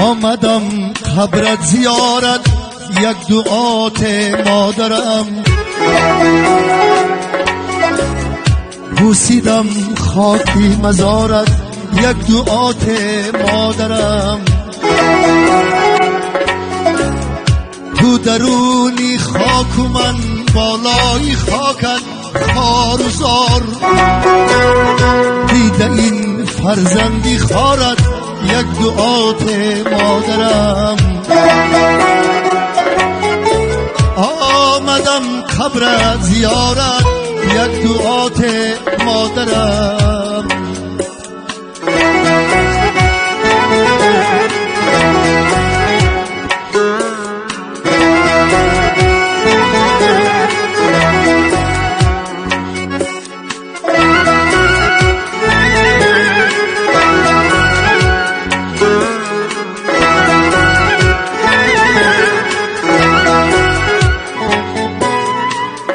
آمدم قبرت زیارت، یک دعات مادرم بوسیدم خاکی مزارت، یک دعات مادرم تو درونی خاک و من بالای خاکت خار و زار، دیده این فرزندی خارت، یک دعات مادرم آمدم قبرت زیارت، یک دعات مادرم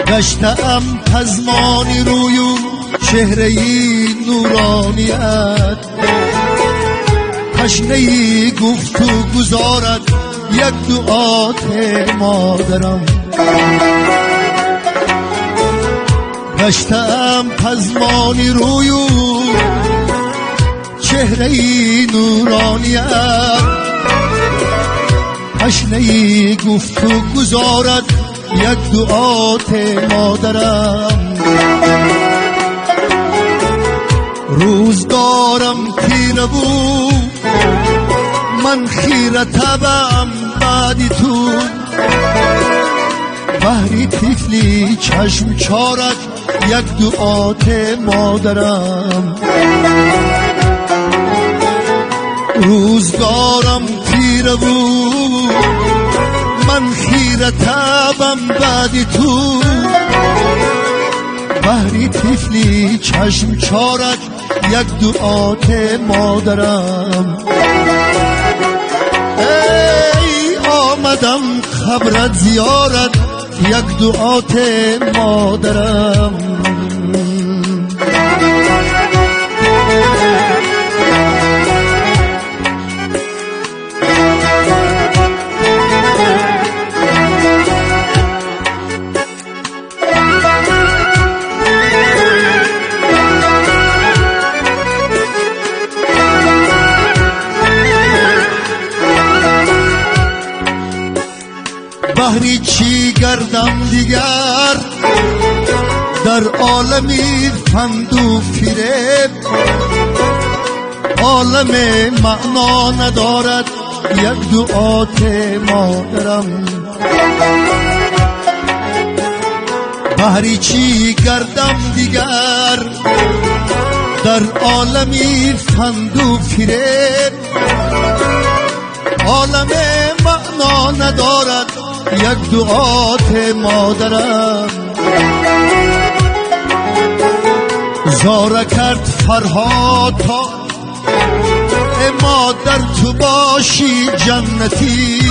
گشتم پزمانی رویو چهرهی نورانیت، تشنهی گفت و گذارت، یک دعات مادرم گشتم پزمانی رویو چهرهی نورانیت، تشنهی گفت و گذارت، یک دعات مادرم روزگارم تیره بود، من خیره تبم بعدی تو، بحری طفلی چشم چارت، یک دعات مادرم روزگارم تیره بود، من خیره تبم بعدی تو، بحری طفلی چشم چارت، یک دعات مادرم ای آمدم خبرت زیارت، یک دعات مادرم بحری چی گردم دیگر در عالمی فند و فریب، عالم معنا ندارد، یک دعات مادرم بحری چی گردم دیگر در عالمی فند و فریب، عالم معنا ندارد، یک دعات مادرم زاره کرد فرهاد تا مادر تو باشی جنتی،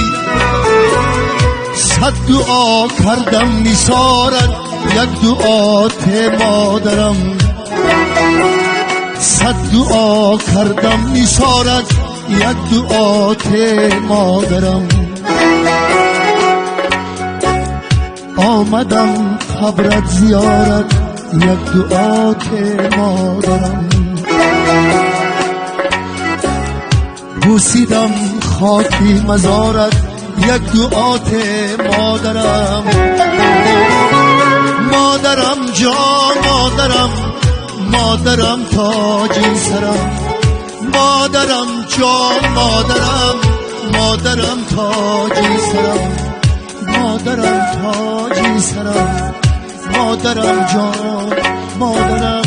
صد دعا کردم نثارت، یک دعات مادرم صد دعا کردم نثارت، یک دعات مادرم آمدم قبرت زیارت، یک دعات مادرم بوسیدم خاکی مزارت، یک دعات مادرم مادرم جان مادرم، مادرم تاج سرم، مادرم جان مادرم، مادرم تاج سرم، مادرم تاج سرم، مادرم جان مادرم